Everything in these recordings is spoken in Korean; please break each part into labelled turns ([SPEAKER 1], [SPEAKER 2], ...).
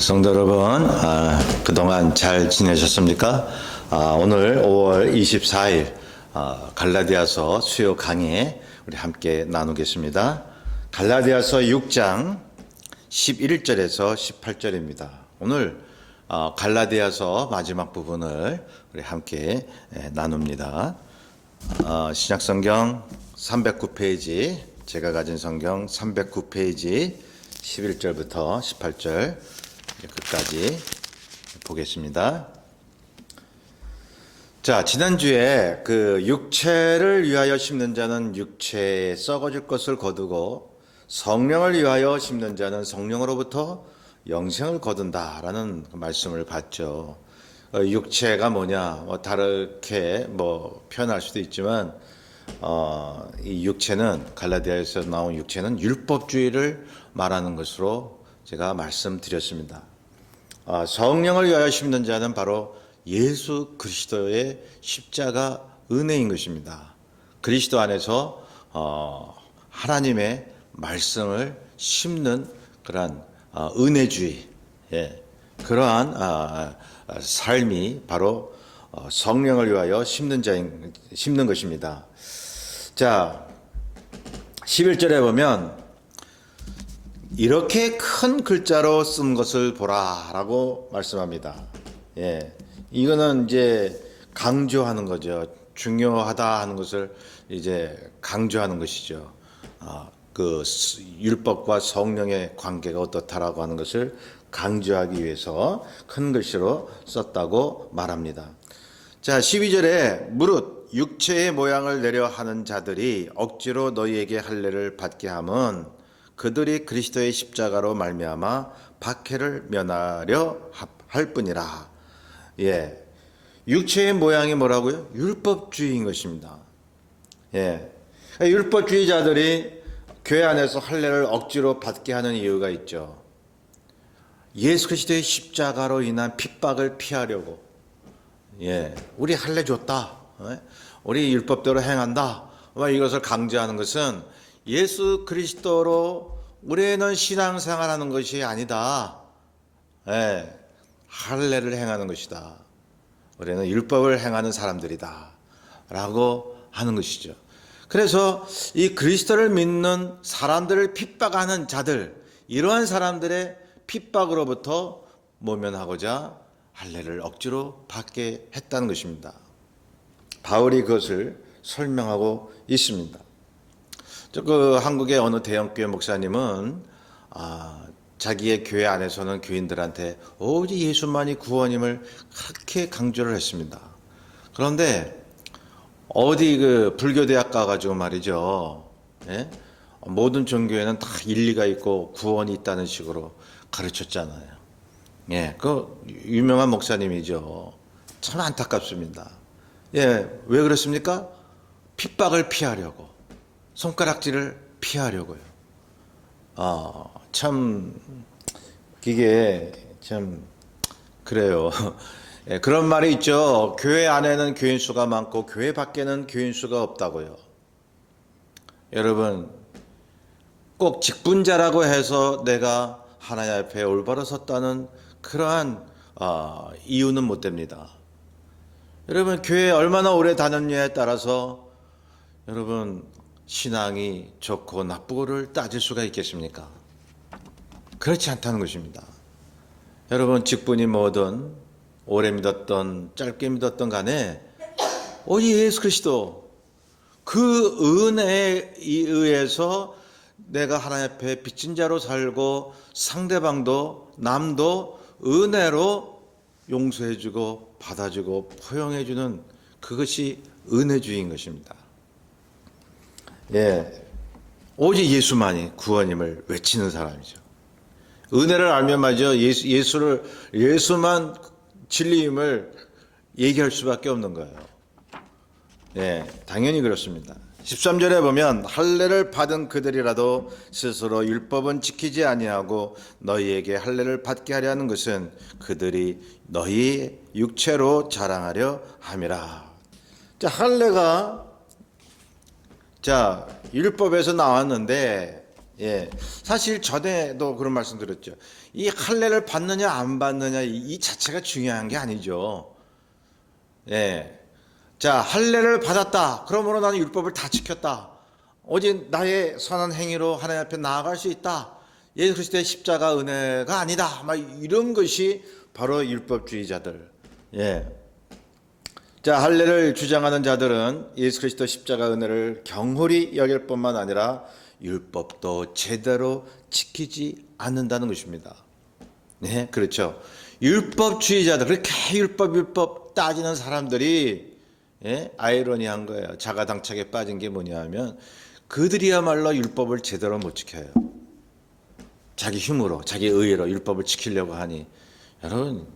[SPEAKER 1] 성도 여러분, 그동안 잘 지내셨습니까? 오늘 5월 24일 갈라디아서 수요 강의 우리 함께 나누겠습니다. 갈라디아서 6장 11절에서 18절입니다. 오늘 갈라디아서 마지막 부분을 우리 함께 나눕니다. 신약성경 309페이지, 제가 가진 성경 309페이지 11절부터 18절 끝까지 보겠습니다. 자, 지난주에 그 육체를 위하여 심는 자는 육체에 썩어질 것을 거두고 성령을 위하여 심는 자는 성령으로부터 영생을 거둔다라는 말씀을 봤죠. 육체가 뭐냐, 다르게 표현할 수도 있지만, 이 육체는, 갈라디아에서 나온 육체는 율법주의를 말하는 것으로 제가 말씀드렸습니다. 성령을 위하여 심는 자는 바로 예수 그리스도의 십자가 은혜인 것입니다. 그리스도 안에서 하나님의 말씀을 심는 그러한 은혜주의, 그러한 삶이 바로 성령을 위하여 심는 것입니다. 자, 11절에 보면 이렇게 큰 글자로 쓴 것을 보라라고 말씀합니다. 이거는 이제 강조하는 거죠. 중요하다 하는 것을 이제 강조하는 것이죠. 그 율법과 성령의 관계가 어떻다라고 하는 것을 강조하기 위해서 큰 글씨로 썼다고 말합니다. 자, 12절에 무릇 육체의 모양을 내려 하는 자들이 억지로 너희에게 할례를 받게 함은 그들이 그리스도의 십자가로 말미암아 박해를 면하려 할 뿐이라. 육체의 모양이 뭐라고요? 율법주의인 것입니다. 율법주의자들이 교회 안에서 할례를 억지로 받게 하는 이유가 있죠. 예수 그리스도의 십자가로 인한 핍박을 피하려고. 우리 할례 줬다. 우리 율법대로 행한다. 이것을 강조하는 것은 예수 그리스도로 우리는 신앙생활하는 것이 아니다. 할례를 행하는 것이다. 우리는 율법을 행하는 사람들이다. 라고 하는 것이죠. 그래서 이 그리스도를 믿는 사람들을 핍박하는 자들, 이러한 사람들의 핍박으로부터 모면하고자 할례를 억지로 받게 했다는 것입니다. 바울이 그것을 설명하고 있습니다. 그 한국의 어느 대형교회 목사님은 자기의 교회 안에서는 교인들한테 오직 예수만이 구원임을 그렇게 강조를 했습니다. 그런데 어디 그 불교대학 가가지고 말이죠. 모든 종교에는 다 일리가 있고 구원이 있다는 식으로 가르쳤잖아요. 그 유명한 목사님이죠. 참 안타깝습니다. 왜 그렇습니까? 핍박을 피하려고, 손가락질을 피하려고요. 참 이게 참 그래요. 그런 말이 있죠. 교회 안에는 교인 수가 많고 교회 밖에는 교인 수가 없다고요. 여러분, 꼭 직분자라고 해서 내가 하나님 앞에 올바로 섰다는 그러한 이유는 못 됩니다. 여러분, 교회에 얼마나 오래 다녔냐에 따라서 여러분 신앙이 좋고 나쁘고를 따질 수가 있겠습니까? 그렇지 않다는 것입니다. 여러분, 직분이 뭐든 오래 믿었던 짧게 믿었던 간에 오직 예수 그리스도 그 은혜에 의해서 내가 하나님 앞에 빚진 자로 살고 상대방도 남도 은혜로 용서해주고 받아주고 포용해주는 그것이 은혜주의인 것입니다. 오직 예수만이 구원임을 외치는 사람이죠. 은혜를 알면 말이죠. 예수만 진리임을 얘기할 수밖에 없는 거예요. 당연히 그렇습니다. 13절에 보면 할례를 받은 그들이라도 스스로 율법은 지키지 아니하고 너희에게 할례를 받게 하려 하는 것은 그들이 너희 육체로 자랑하려 함이라. 할례가 율법에서 나왔는데 예, 사실 전에도 그런 말씀 드렸죠. 이 할례를 받느냐 안 받느냐 이 자체가 중요한 게 아니죠. 예, 자 할례를 받았다. 그러므로 나는 율법을 다 지켰다. 오직 나의 선한 행위로 하나님 앞에 나아갈 수 있다. 예수 그리스도의 십자가 은혜가 아니다. 막 이런 것이 바로 율법주의자들. 예. 자, 할례를 주장하는 자들은 예수 그리스도 십자가 은혜를 경홀히 여길 뿐만 아니라 율법도 제대로 지키지 않는다는 것입니다. 네, 그렇죠. 율법주의자들, 그렇게 율법 따지는 사람들이, 예, 아이러니한 거예요. 자가당착에 빠진 게 뭐냐 하면 그들이야말로 율법을 제대로 못 지켜요. 자기 힘으로, 자기 의로 율법을 지키려고 하니, 여러분,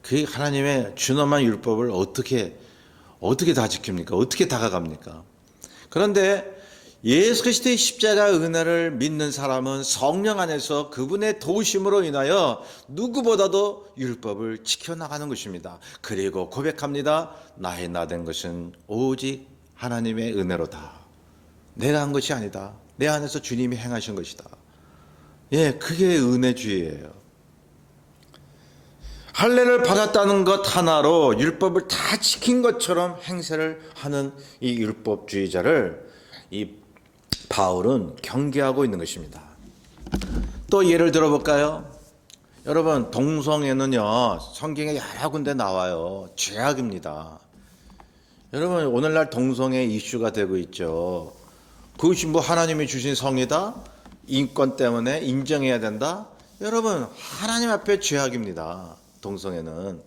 [SPEAKER 1] 그 하나님의 준엄한 율법을 어떻게 다 지킵니까? 어떻게 다가갑니까? 그런데 예수 그리스도의 십자가 은혜를 믿는 사람은 성령 안에서 그분의 도우심으로 인하여 누구보다도 율법을 지켜나가는 것입니다. 그리고 고백합니다. 나의 나된 것은 오직 하나님의 은혜로다. 내가 한 것이 아니다. 내 안에서 주님이 행하신 것이다. 예, 그게 은혜주의예요. 할례를 받았다는 것 하나로 율법을 다 지킨 것처럼 행세를 하는 이 율법주의자를 이 바울은 경계하고 있는 것입니다. 또 예를 들어볼까요? 여러분, 동성애는요, 성경에 여러 군데 나와요. 죄악입니다. 여러분, 오늘날 동성애 이슈가 되고 있죠. 그것이 뭐 하나님이 주신 성이다? 인권 때문에 인정해야 된다? 여러분, 하나님 앞에 죄악입니다. 동성애는.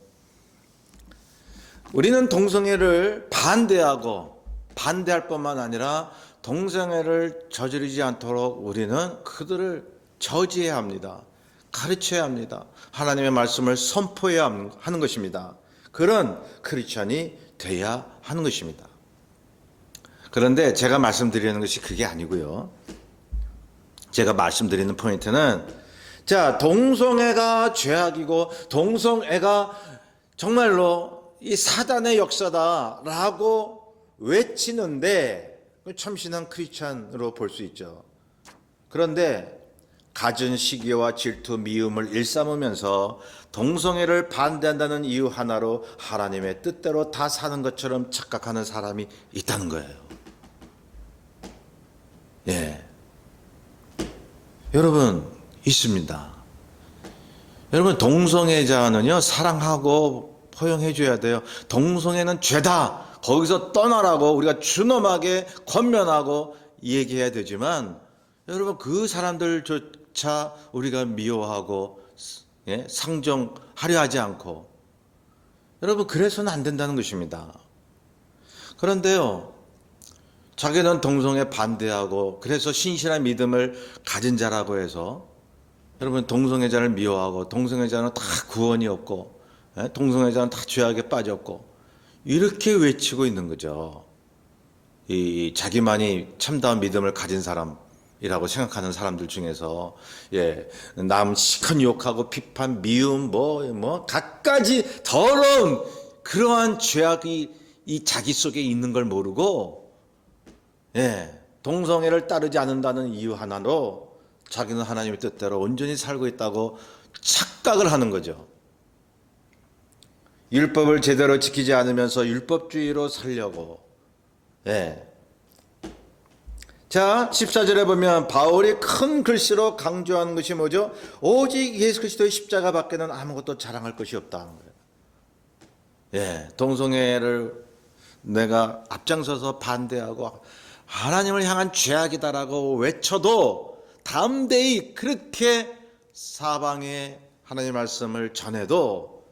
[SPEAKER 1] 우리는 동성애를 반대할 뿐만 아니라 동성애를 저지르지 않도록 우리는 그들을 저지해야 합니다. 가르쳐야 합니다. 하나님의 말씀을 선포해야 하는 것입니다. 그런 크리스천이 돼야 하는 것입니다. 그런데 제가 말씀드리는 것이 그게 아니고요. 제가 말씀드리는 포인트는, 자, 동성애가 죄악이고 동성애가 정말로 이 사단의 역사다라고 외치는데 참신한 크리스찬으로 볼 수 있죠. 그런데 갖은 시기와 질투, 미움을 일삼으면서 동성애를 반대한다는 이유 하나로 하나님의 뜻대로 다 사는 것처럼 착각하는 사람이 있다는 거예요. 예, 여러분 있습니다. 여러분, 동성애자는요 사랑하고 포용해 줘야 돼요. 동성애는 죄다, 거기서 떠나라고 우리가 준엄하게 권면하고 얘기해야 되지만, 여러분 그 사람들조차 우리가 미워하고, 예, 상정하려 하지 않고, 여러분 그래서는 안 된다는 것입니다. 그런데요, 자기는 동성애 반대하고 그래서 신실한 믿음을 가진 자라고 해서, 여러분 동성애자를 미워하고 동성애자는 다 구원이 없고, 예, 동성애자는 다 죄악에 빠졌고 이렇게 외치고 있는 거죠. 이 자기만이 참다운 믿음을 가진 사람이라고 생각하는 사람들 중에서, 예, 남 시큰 욕하고 비판, 미움, 갖가지 더러운 그러한 죄악이 이 자기 속에 있는 걸 모르고, 예, 동성애를 따르지 않는다는 이유 하나로 자기는 하나님의 뜻대로 온전히 살고 있다고 착각을 하는 거죠. 율법을 제대로 지키지 않으면서 율법주의로 살려고. 예. 자, 14절에 보면 바울이 큰 글씨로 강조하는 것이 뭐죠? 오직 예수 그리스도의 십자가 밖에는 아무것도 자랑할 것이 없다는 거예요. 예, 동성애를 내가 앞장서서 반대하고 하나님을 향한 죄악이다라고 외쳐도 담대히 그렇게 사방에 하나님의 말씀을 전해도,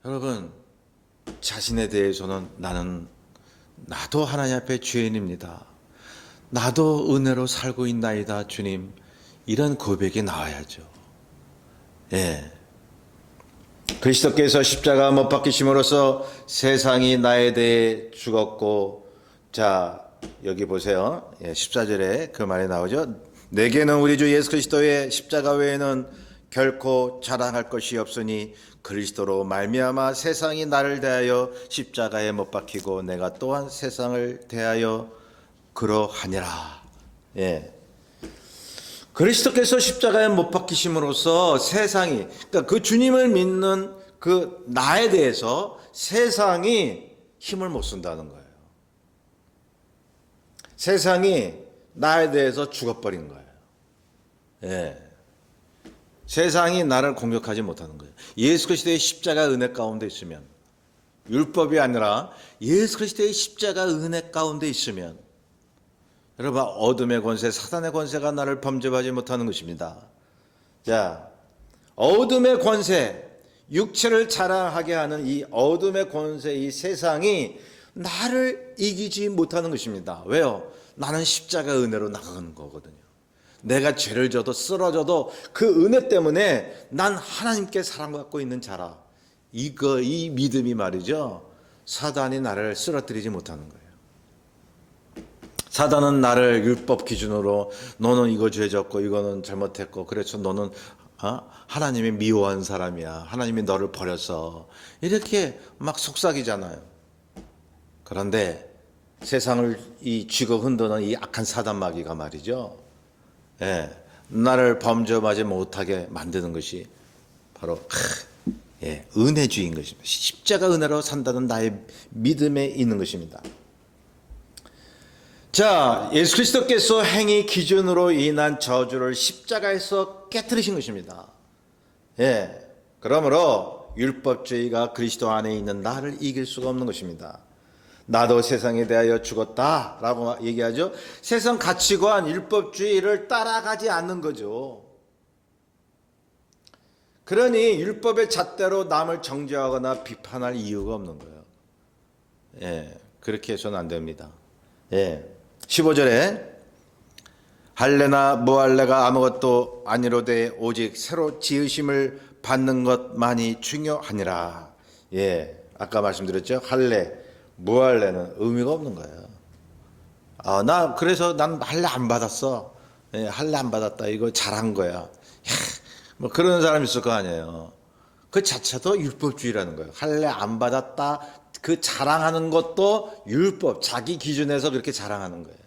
[SPEAKER 1] 여러분 자신에 대해서는 나도 하나님 앞에 죄인입니다. 나도 은혜로 살고 있나이다 주님, 이런 고백이 나와야죠. 예. 그리스도께서 십자가 못 박히심으로써 세상이 나에 대해 죽었고, 자 여기 보세요. 14절에 그 말이 나오죠. 내게는 우리 주 예수 그리스도의 십자가 외에는 결코 자랑할 것이 없으니 그리스도로 말미암아 세상이 나를 대하여 십자가에 못 박히고 내가 또한 세상을 대하여 그러하니라. 예. 그리스도께서 십자가에 못 박히심으로써 세상이, 그러니까 그 주님을 믿는 그 나에 대해서 세상이 힘을 못 쓴다는 거예요. 세상이 나에 대해서 죽어버린 거예요. 예. 세상이 나를 공격하지 못하는 거예요. 예수 그리스도의 십자가 은혜 가운데 있으면, 율법이 아니라 예수 그리스도의 십자가 은혜 가운데 있으면, 여러분, 어둠의 권세, 사단의 권세가 나를 범접하지 못하는 것입니다. 자, 어둠의 권세, 육체를 자랑하게 하는 이 어둠의 권세, 이 세상이 나를 이기지 못하는 것입니다. 왜요? 나는 십자가 은혜로 나가는 거거든요. 내가 죄를 져도 쓰러져도 그 은혜 때문에 난 하나님께 사랑받고 있는 자라. 이 믿음이 말이죠. 사단이 나를 쓰러뜨리지 못하는 거예요. 사단은 나를 율법 기준으로 너는 이거 죄졌고 이거는 잘못했고 그래서 너는 하나님이 미워한 사람이야. 하나님이 너를 버렸어. 이렇게 막 속삭이잖아요. 그런데 세상을 이 쥐고 흔드는 이 악한 사단 마귀가 말이죠. 예, 나를 범접하지 못하게 만드는 것이 바로 은혜주의인 것입니다. 십자가 은혜로 산다는 나의 믿음에 있는 것입니다. 자, 예수 그리스도께서 행위 기준으로 인한 저주를 십자가에서 깨뜨리신 것입니다. 예, 그러므로 율법주의가 그리스도 안에 있는 나를 이길 수가 없는 것입니다. 나도 세상에 대하여 죽었다라고 얘기하죠. 세상 가치관, 율법주의를 따라가지 않는 거죠. 그러니 율법의 잣대로 남을 정죄하거나 비판할 이유가 없는 거예요. 예, 그렇게 해서는 안 됩니다. 예. 15절에 할례나 무할례가 아무것도 아니로되 오직 새로 지으심을 받는 것만이 중요하니라. 예, 아까 말씀드렸죠. 할례, 무할례는 의미가 없는 거예요. 그래서 난 할례 안 받았어. 예, 할례 안 받았다. 이거 잘한 거야. 뭐 그런 사람 있을 거 아니에요. 그 자체도 율법주의라는 거예요. 할례 안 받았다. 그 자랑하는 것도 율법, 자기 기준에서 그렇게 자랑하는 거예요.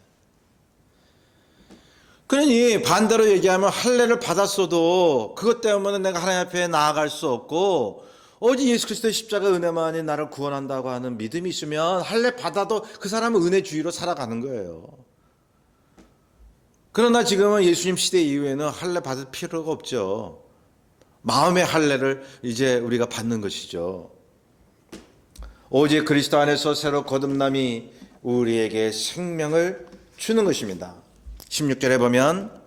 [SPEAKER 1] 그러니 반대로 얘기하면 할례를 받았어도 그것 때문에 내가 하나님 앞에 나아갈 수 없고 오직 예수 그리스도의 십자가 은혜만이 나를 구원한다고 하는 믿음이 있으면 할례 받아도 그 사람은 은혜주의로 살아가는 거예요. 그러나 지금은 예수님 시대 이후에는 할례 받을 필요가 없죠. 마음의 할례를 이제 우리가 받는 것이죠. 오직 그리스도 안에서 새로 거듭남이 우리에게 생명을 주는 것입니다. 16절에 보면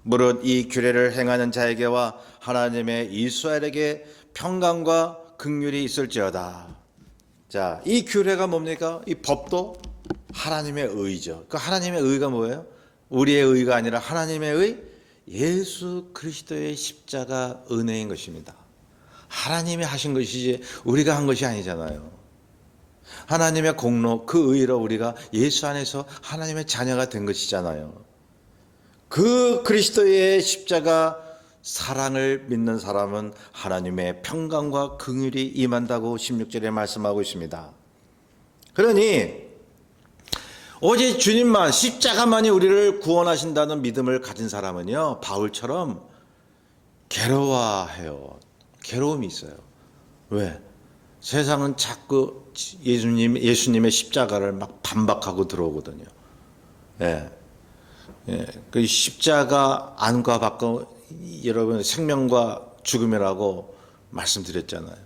[SPEAKER 1] 무릇 이 규례를 행하는 자에게와 하나님의 이스라엘에게 평강과 긍휼이 있을지어다. 자, 이 규례가 뭡니까? 이 법도 하나님의 의죠. 그 하나님의 의가 뭐예요? 우리의 의가 아니라 하나님의 의, 예수 그리스도의 십자가 은혜인 것입니다. 하나님이 하신 것이지 우리가 한 것이 아니잖아요. 하나님의 공로, 그 의로 우리가 예수 안에서 하나님의 자녀가 된 것이잖아요. 그 그리스도의 십자가 사랑을 믿는 사람은 하나님의 평강과 긍휼이 임한다고 16절에 말씀하고 있습니다. 그러니 오직 주님만, 십자가만이 우리를 구원하신다는 믿음을 가진 사람은요, 바울처럼 괴로워해요. 괴로움이 있어요. 왜? 세상은 자꾸 예수님의 십자가를 막 반박하고 들어오거든요. 예. 예. 그 십자가 안과 밖과 여러분 생명과 죽음이라고 말씀드렸잖아요.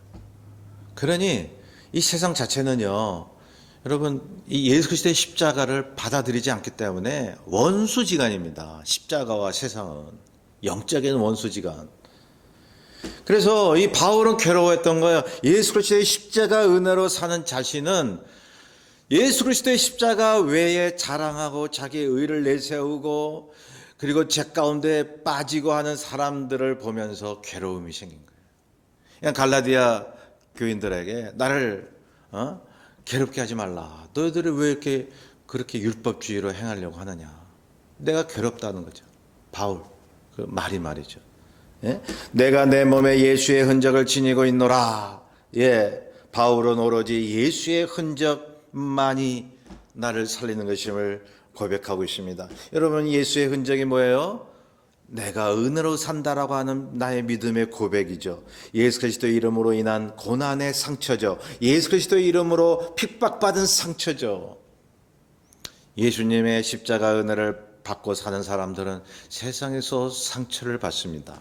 [SPEAKER 1] 그러니 이 세상 자체는요, 여러분 이 예수 그리스도의 십자가를 받아들이지 않기 때문에 원수지간입니다. 십자가와 세상은 영적인 원수지간. 그래서 이 바울은 괴로워했던 거예요. 예수 그리스도의 십자가 은혜로 사는 자신은 예수 그리스도의 십자가 외에 자랑하고 자기의 의를 내세우고 그리고 죄 가운데 빠지고 하는 사람들을 보면서 괴로움이 생긴 거예요. 그냥 갈라디아 교인들에게 나를 괴롭게 하지 말라. 너희들이 왜 이렇게 그렇게 율법주의로 행하려고 하느냐. 내가 괴롭다는 거죠. 바울 그 말이죠. 예? 내가 내 몸에 예수의 흔적을 지니고 있노라. 예, 바울은 오로지 예수의 흔적만이 나를 살리는 것임을 고백하고 있습니다. 여러분 예수의 흔적이 뭐예요? 내가 은혜로 산다라고 하는 나의 믿음의 고백이죠. 예수 그리스도의 이름으로 인한 고난의 상처죠. 예수 그리스도의 이름으로 핍박받은 상처죠. 예수님의 십자가 은혜를 받고 사는 사람들은 세상에서 상처를 받습니다.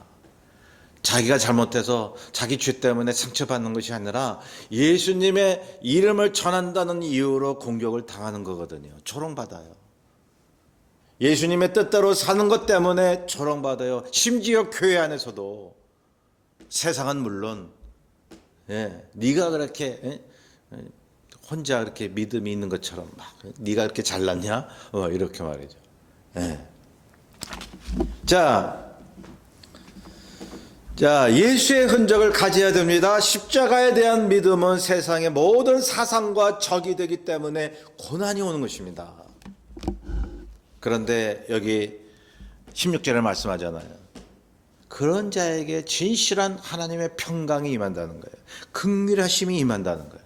[SPEAKER 1] 자기가 잘못해서 자기 죄 때문에 상처받는 것이 아니라 예수님의 이름을 전한다는 이유로 공격을 당하는 거거든요. 조롱받아요. 예수님의 뜻대로 사는 것 때문에 조롱받아요. 심지어 교회 안에서도. 세상은 물론 네가 그렇게 혼자 그렇게 믿음이 있는 것처럼 막 네가 그렇게 잘났냐? 이렇게 말이죠. 자, 예수의 흔적을 가져야 됩니다. 십자가에 대한 믿음은 세상의 모든 사상과 적이 되기 때문에 고난이 오는 것입니다. 그런데 여기 16절에 말씀하잖아요. 그런 자에게 진실한 하나님의 평강이 임한다는 거예요. 긍휼하심이 임한다는 거예요.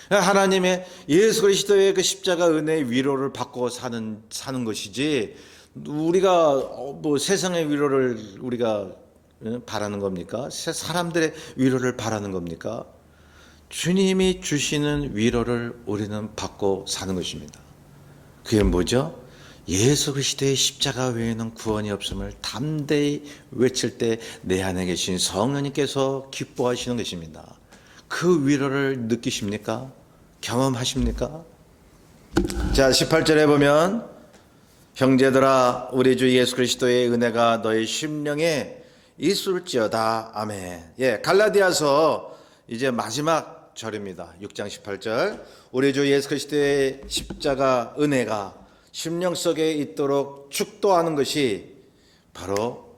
[SPEAKER 1] 하나님의 예수 그리스도의 그 십자가 은혜의 위로를 받고 사는 것이지, 우리가 뭐 세상의 위로를 우리가 바라는 겁니까? 사람들의 위로를 바라는 겁니까? 주님이 주시는 위로를 우리는 받고 사는 것입니다. 그게 뭐죠? 예수 그리스도의 십자가 외에는 구원이 없음을 담대히 외칠 때 내 안에 계신 성령님께서 기뻐하시는 것입니다. 그 위로를 느끼십니까? 경험하십니까? 자, 18절에 보면 형제들아 우리 주 예수 그리스도의 은혜가 너희 심령에 있을지어다. 아멘. 갈라디아서 이제 마지막 절입니다. 6장 18절. 우리 주 예수 그리스도의 십자가 은혜가 심령 속에 있도록 축도하는 것이 바로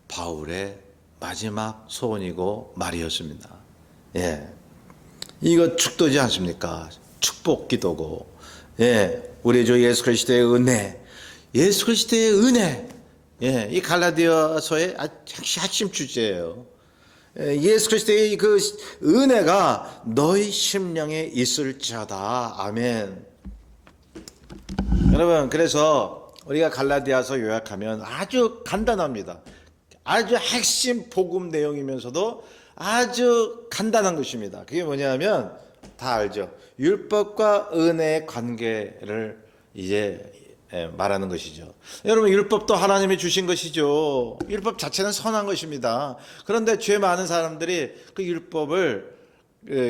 [SPEAKER 1] 바울의 마지막 소원이고 말이었습니다. 이거 축도지 않습니까? 축복 기도고. 우리 주 예수 그리스도의 은혜, 예수 그리스도의 은혜. 이 갈라디아서의 핵심 주제예요. 예수 그리스도의 그 은혜가 너희 심령에 있을지어다. 아멘. 여러분, 그래서 우리가 갈라디아서 요약하면 아주 간단합니다. 아주 핵심 복음 내용이면서도 아주 간단한 것입니다. 그게 뭐냐면 다 알죠. 율법과 은혜의 관계를 이제 말하는 것이죠. 여러분, 율법도 하나님이 주신 것이죠. 율법 자체는 선한 것입니다. 그런데 죄 많은 사람들이 그 율법을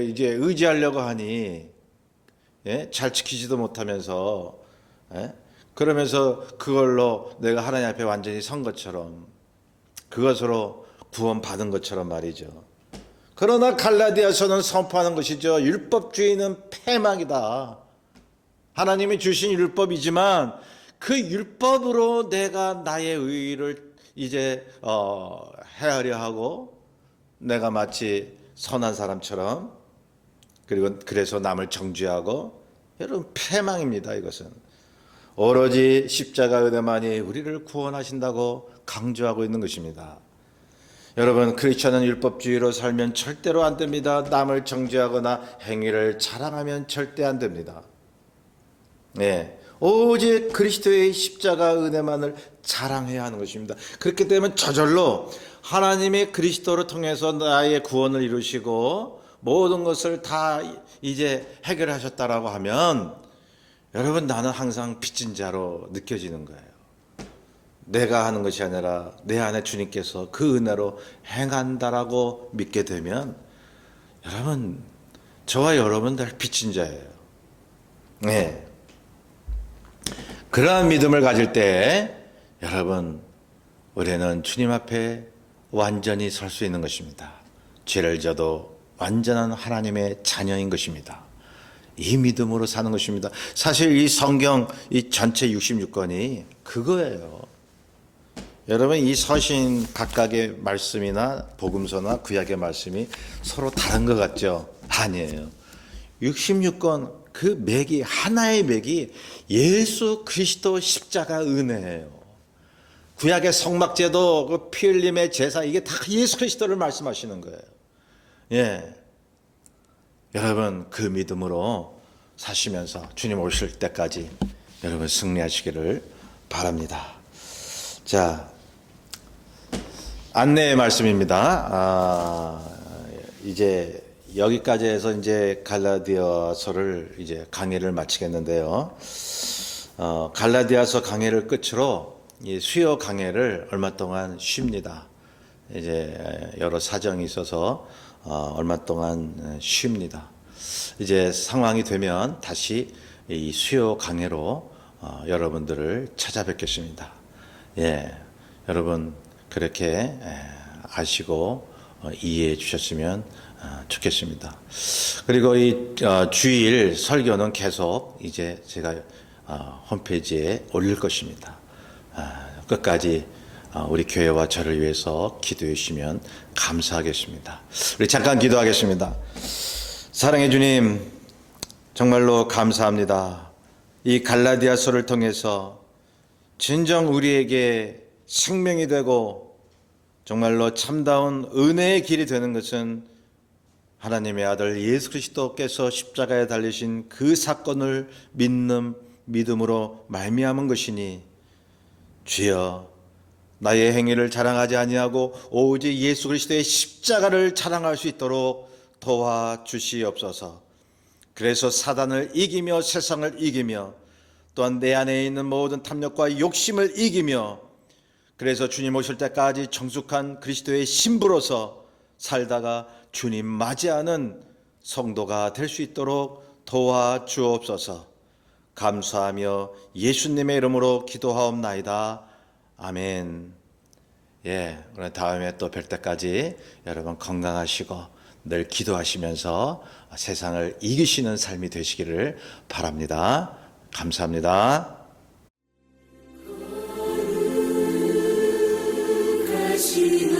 [SPEAKER 1] 이제 의지하려고 하니 잘 지키지도 못하면서 그러면서 그걸로 내가 하나님 앞에 완전히 선 것처럼, 그것으로 구원 받은 것처럼 말이죠. 그러나 갈라디아서는 선포하는 것이죠. 율법주의는 패망이다. 하나님이 주신 율법이지만 그 율법으로 내가 나의 의의를 이제 헤아려 하고 내가 마치 선한 사람처럼, 그리고 그래서 남을 정죄하고, 여러분 패망입니다. 이것은 오로지 십자가 은혜만이 우리를 구원하신다고 강조하고 있는 것입니다. 여러분, 크리스천은 율법주의로 살면 절대로 안 됩니다. 남을 정죄하거나 행위를 자랑하면 절대 안 됩니다. 오직 그리스도의 십자가 은혜만을 자랑해야 하는 것입니다. 그렇게 되면 저절로 하나님의 그리스도를 통해서 나의 구원을 이루시고 모든 것을 다 이제 해결하셨다라고 하면, 여러분, 나는 항상 빚진 자로 느껴지는 거예요. 내가 하는 것이 아니라 내 안에 주님께서 그 은혜로 행한다라고 믿게 되면, 여러분, 저와 여러분들 빚진 자예요. 그러한 믿음을 가질 때 여러분, 우리는 주님 앞에 완전히 설 수 있는 것입니다. 죄를 져도 완전한 하나님의 자녀인 것입니다. 이 믿음으로 사는 것입니다. 사실 이 성경 이 전체 66권이 그거예요. 여러분, 이 서신 각각의 말씀이나 복음서나 구약의 말씀이 서로 다른 것 같죠? 아니에요. 66권 그 맥이, 하나의 맥이 예수 그리스도 십자가 은혜예요. 구약의 성막제도, 그 피 흘림의 제사, 이게 다 예수 그리스도를 말씀하시는 거예요. 여러분, 그 믿음으로 사시면서 주님 오실 때까지 여러분 승리하시기를 바랍니다. 자, 안내의 말씀입니다. 이제 여기까지 해서 이제 갈라디아서를 이제 강의를 마치겠는데요. 갈라디아서 강의를 끝으로 이 수요 강의를 얼마 동안 쉽니다. 이제 여러 사정이 있어서 얼마 동안 쉽니다. 이제 상황이 되면 다시 이 수요 강의로 여러분들을 찾아뵙겠습니다. 예, 여러분 그렇게 아시고 이해해 주셨으면 좋겠습니다. 그리고 이 주일 설교는 계속 이제 제가 홈페이지에 올릴 것입니다. 끝까지 우리 교회와 저를 위해서 기도해 주시면 감사하겠습니다. 우리 잠깐 기도하겠습니다. 사랑해 주님, 정말로 감사합니다. 이 갈라디아서를 통해서 진정 우리에게 생명이 되고 정말로 참다운 은혜의 길이 되는 것은 하나님의 아들 예수 그리스도께서 십자가에 달리신 그 사건을 믿음으로 말미암은 것이니, 주여 나의 행위를 자랑하지 아니하고 오직 예수 그리스도의 십자가를 자랑할 수 있도록 도와주시옵소서. 그래서 사단을 이기며 세상을 이기며 또한 내 안에 있는 모든 탐욕과 욕심을 이기며, 그래서 주님 오실 때까지 정숙한 그리스도의 신부로서 살다가 주님 맞이하는 성도가 될 수 있도록 도와주옵소서. 감사하며 예수님의 이름으로 기도하옵나이다. 아멘. 예, 오늘 다음에 또 뵐 때까지 여러분 건강하시고 늘 기도하시면서 세상을 이기시는 삶이 되시기를 바랍니다. 감사합니다.
[SPEAKER 2] 거룩하신